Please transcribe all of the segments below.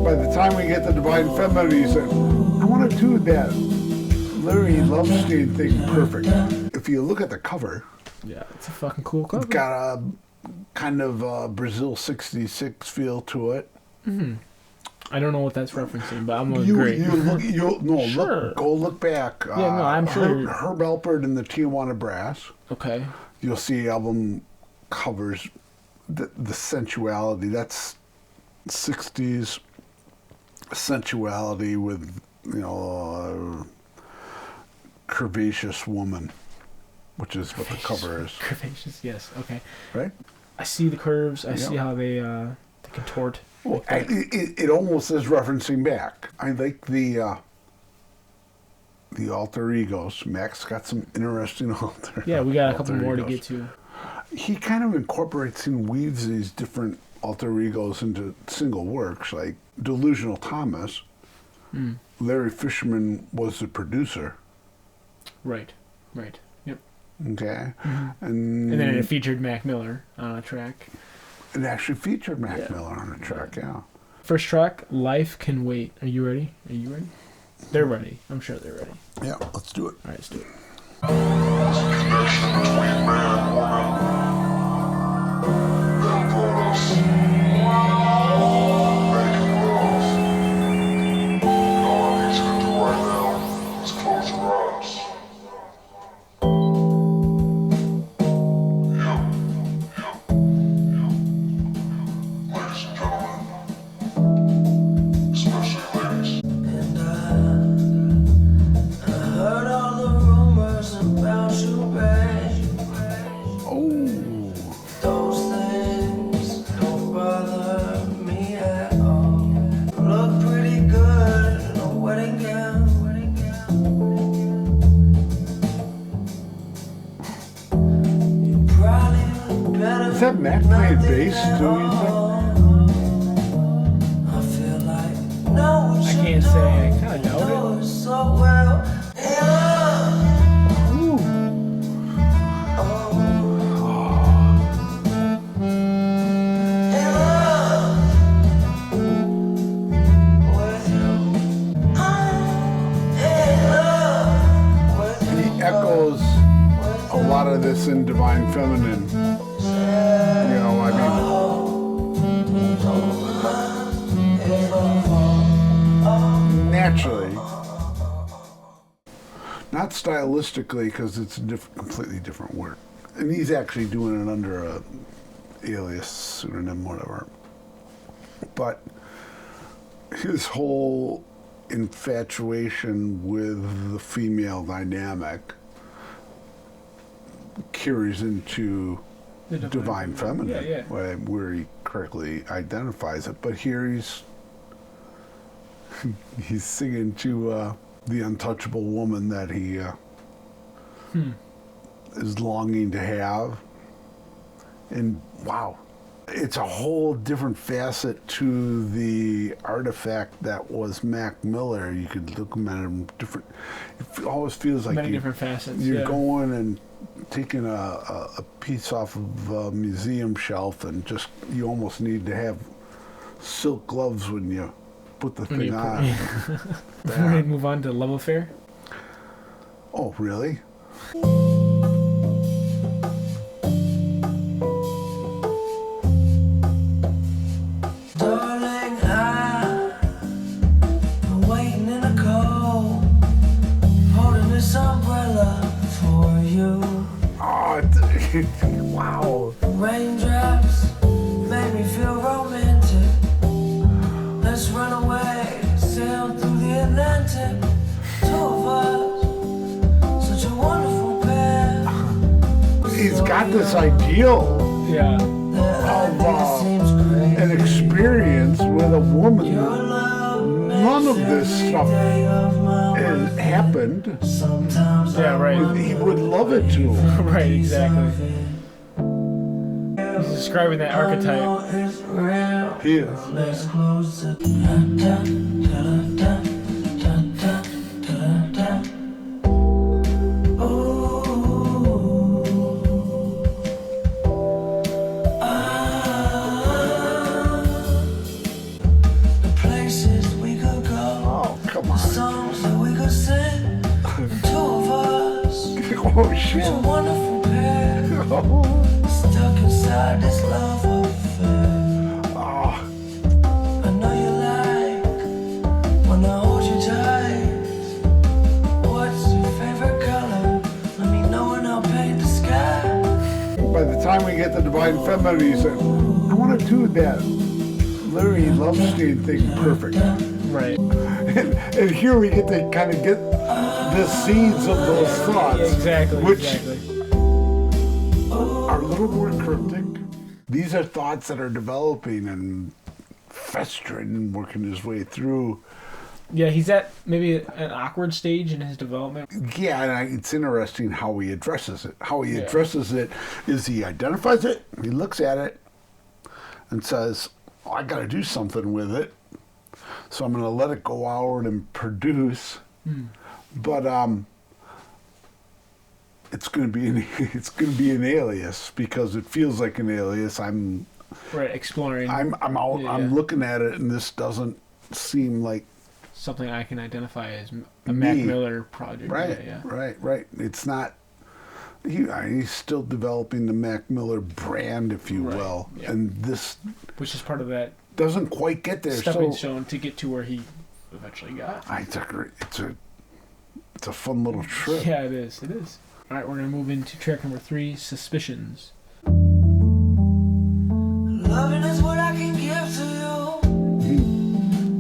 by the time we get the Divine Feminine, he said, I want to do that Larry Lovestein thing perfect. If you look at the cover, yeah, it's a fucking cool cover. It's got a kind of Brazil 66 feel to it. Mm-hmm. I don't know what that's referencing, but I'm going to agree. Sure. Go look back. Yeah, no, I'm sure. Herb Alpert and the Tijuana Brass. Okay. You'll see album covers, the sensuality. That's 60s sensuality with, curvaceous woman, which is what the cover is. Curvaceous, yes. Okay. Right? I see the curves. I see how they contort. Well, it almost is referencing back. I like the alter egos. Mac's got some interesting alter. Yeah, we got a couple more to get to. He kind of incorporates and weaves these different alter egos into single works, like Delusional Thomas. Larry Fisherman was the producer. Right. Yep. Okay. Mm-hmm. And then it featured Mac Miller on a track. It actually featured Mac Miller on a track, yeah. First track, Life Can Wait. Are you ready? They're ready. I'm sure they're ready. Yeah, let's do it. All right, let's do it. Connection between man and woman that brought us making love. And all I need you to do right now is close your eyes. Is that Mac playing bass too, you think? I can't say. I kind of doubt it. He echoes a lot of this in Divine Feminine. Naturally, not stylistically, because it's a completely different work. And he's actually doing it under a alias, pseudonym, whatever. But his whole infatuation with the female dynamic carries into The Divine Feminine, yeah. where he correctly identifies it. But here he's singing to the untouchable woman that he is longing to have. And wow, it's a whole different facet to the artifact that was Mac Miller. You could look at him different. It always feels like many different facets. You're going and taking a piece off of a museum shelf, and just you almost need to have silk gloves when you put the thing on. We're ready to move on to Love Affair. Oh, really? Darling, I've been waiting in the cold, holding this umbrella for you. Oh, wow. Raindrops make me feel romantic. Let's run away, sail through the Atlantic. Two of us, such a wonderful pair. He's got this ideal of an experience with a woman. None of this stuff has happened. Yeah, right. He would love it to. Right, exactly. He's describing that archetype. He is. The place such a wonderful pair, stuck inside this love affair. Oh, I know you like when I hold you tight. What's your favorite color? Let me know and I'll paint the sky. by the time we get to Divine Feminine, he said, I want to do that Larry Lovestein thing perfect. Right. And here we get to kind of get the seeds of those thoughts. Yeah, exactly. Which exactly. are a little more cryptic. These are thoughts that are developing and festering and working his way through. Yeah, he's at maybe an awkward stage in his development. Yeah, and it's interesting how he addresses it. How he Yeah. addresses it is he identifies it, he looks at it, and says, oh, I got to do something with it. So I'm going to let it go out and produce. But it's going to be an alias because it feels like an alias. I'm Right, exploring out. Yeah, I'm yeah. looking at it, and this doesn't seem like something I can identify as a Mac Me. Miller project. right. Yeah, Right. It's not. He's still developing the Mac Miller brand, if you Right, will, yeah. and this which is part of that doesn't quite get there. stepping So stone to get to where he eventually got. it's a fun little trip. Yeah, it is. It is. All right, we're gonna move into track number 3, Suspicions. Loving is what I can give to you.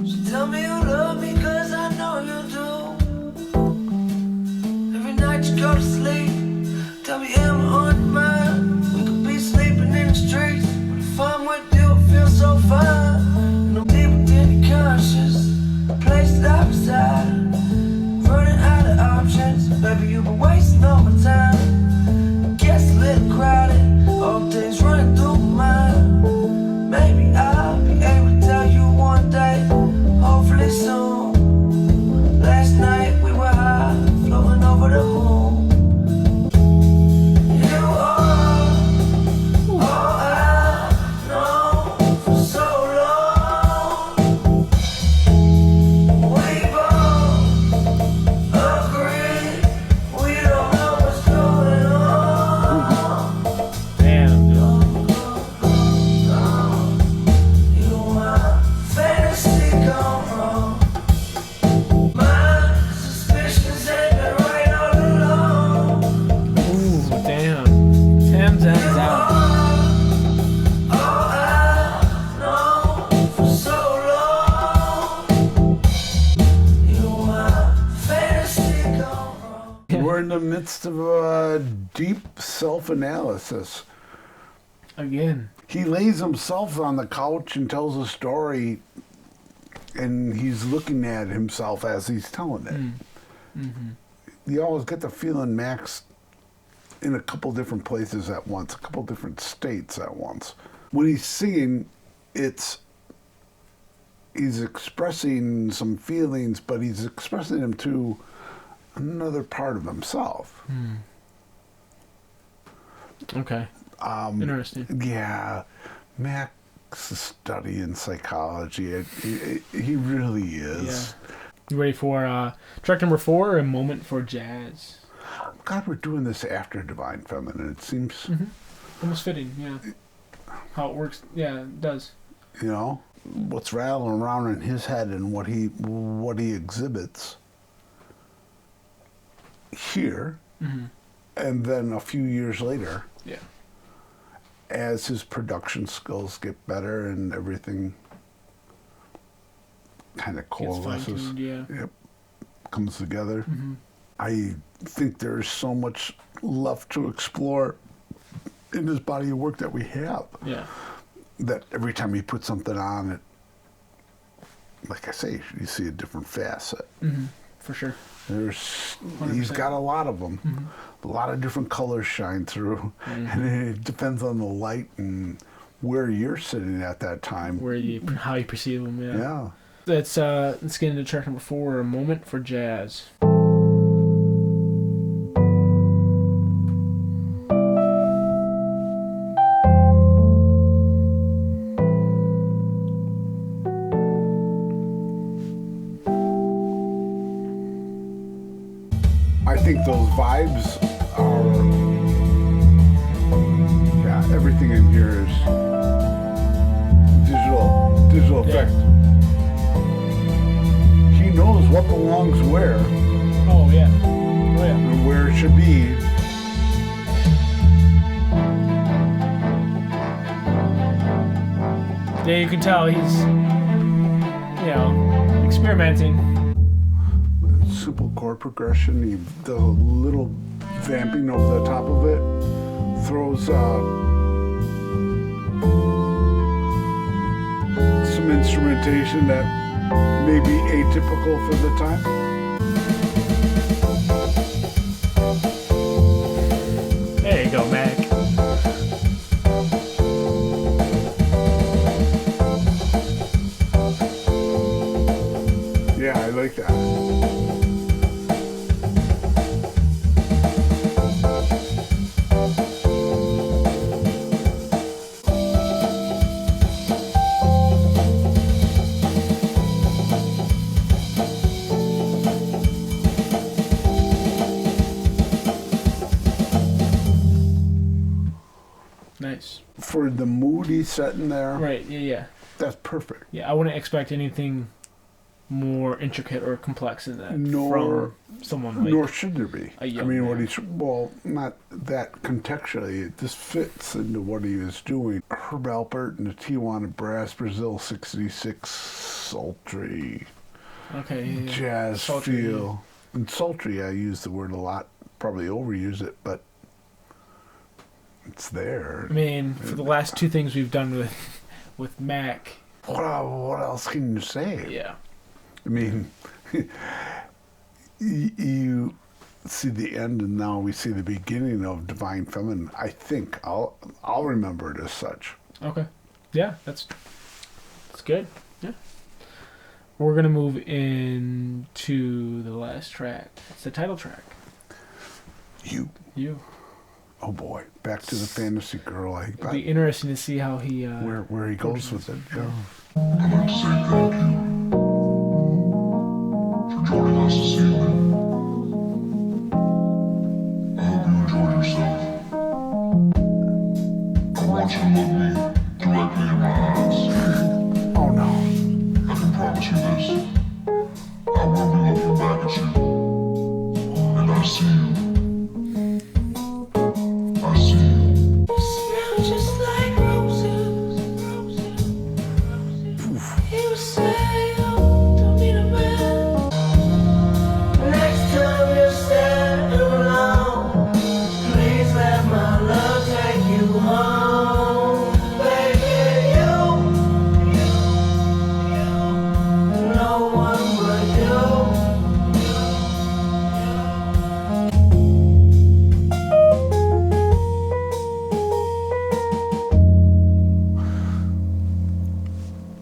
So tell me you love me, cause I know you do. Every night you go to sleep, tell me am I on your mind. We could be sleeping in the streets, but if I'm with you, it feels so fine. And I'm deeper than your conscious, a place that I reside. Running out of options, baby, you've been wasting all my time. Gets a little crowded, all days running through my mind. Maybe I'll be able to tell you one day, hopefully soon. Last night we were high, floating over the moon. You are all I know for so long. We both agree we don't know what's going on. Damn, dude. You my fantasy gone wrong. My suspicions ain't been right all along. Ooh, damn. Tim's ends out. All I know for so long. You my fantasy gone wrong. We're in the midst of a deep self-analysis. Again. He lays himself on the couch and tells a story, and he's looking at himself as he's telling it. You always get the feeling Mac's in a couple different places at once, a couple different states at once. When he's singing, he's expressing some feelings, but he's expressing them to another part of himself. Okay. Interesting. Yeah, Mac's a study in psychology. He really is. Yeah. You ready for track number 4, A Moment for Jazz? God, we're doing this after Divine Feminine. It seems, Almost fitting, yeah. How it works, yeah, it does. you know, what's rattling around in his head and what he exhibits here, and then a few years later, Yeah. as his production skills get better and everything kind of Gets coalesces, fine-tuned, yeah. yep, comes together. I think there's so much left to explore in this body of work that we have, Yeah. that every time he puts something on it, like I say, you see a different facet. For sure. He's 100%. got a lot of them. A lot of different colors shine through, and it depends on the light and where you're sitting at that time. How you perceive them, yeah. Yeah. Let's get into track number 4, A Moment for Jazz. I think those vibes are belongs where, Oh yeah. Oh yeah. and where it should be. Yeah, you can tell he's, experimenting. Simple chord progression. He does a little vamping over the top of it. Throws some instrumentation that may be atypical for the time. There you go, Mac. Yeah, I like that. Nice. For the mood he's setting there, Right. Yeah. Yeah. that's perfect. Yeah. I wouldn't expect anything more intricate or complex than that Nor- from someone like. Nor should there be. a I young mean, what man. he's, well, not that contextually. This fits into what he was doing. Herb Alpert and the Tijuana Brass, Brazil 66, sultry, Okay. Yeah, yeah. jazz Sultry, feel. And sultry, I use the word a lot, probably overuse it, but it's there. I mean, for the last two things we've done with Mac. What else can you say? Yeah. I mean, you see the end, and now we see the beginning of Divine Feminine. I think I'll remember it as such. Okay. Yeah, that's good. Yeah. We're gonna move into the last track. It's the title track. You, You. oh boy, back to the fantasy girl. It'll be interesting to see how he. Where he goes with it. Yeah. I'd like to say thank you for joining us this evening. I hope you enjoyed yourself. I want you to look me directly in my eyes. Oh no. I can promise you this. I will be looking back at you. And I see you. I see you. You smell just like roses, roses, roses. You say you don't need a man. Next time you're sad and alone, please let my love take you home. Baby, you, no one but you.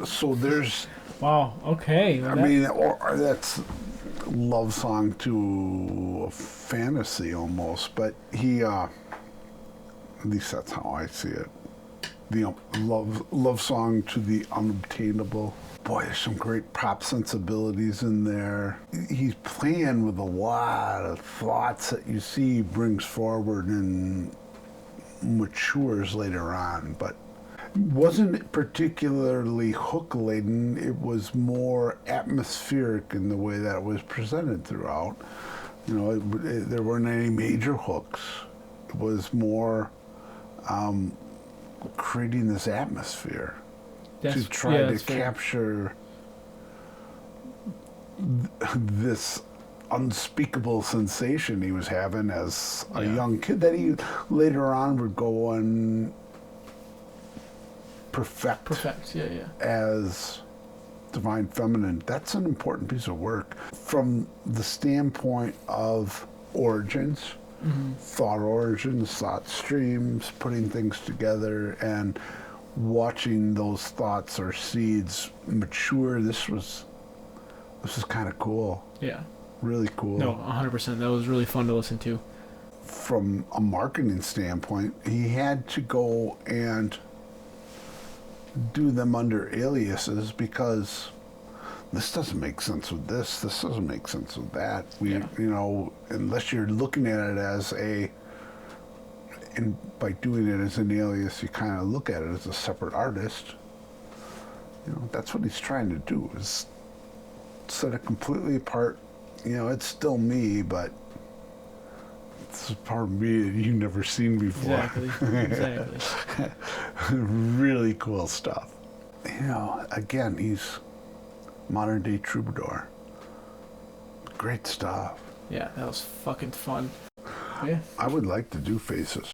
So there's, Wow. Okay. I mean, or that's love song to a fantasy almost, but he, at least that's how I see it. The love song to the unobtainable. Boy, there's some great pop sensibilities in there. He's playing with a lot of thoughts that you see brings forward and matures later on, but wasn't particularly hook laden. It was more atmospheric in the way that it was presented throughout. You know, there weren't any major hooks. It was more creating this atmosphere to try to that's fair. capture this unspeakable sensation he was having as a young kid that he later on would go and perfect Yeah. Yeah. as Divine Feminine. That's an important piece of work from the standpoint of origins, thought origins, thought streams, putting things together and watching those thoughts or seeds mature. This is kind of cool. Yeah. Really cool. No, 100%. That was really fun to listen to. From a marketing standpoint, he had to go and do them under aliases because this doesn't make sense with this doesn't make sense with that. You know, unless you're looking at it as and by doing it as an alias, you kind of look at it as a separate artist. You know, that's what he's trying to do, is set it completely apart you know, it's still me, but it's a part of me that you've never seen before. Exactly. Really cool stuff. You know, again, he's modern day troubadour. Great stuff. Yeah, that was fucking fun. Yeah. I would like to do Faces.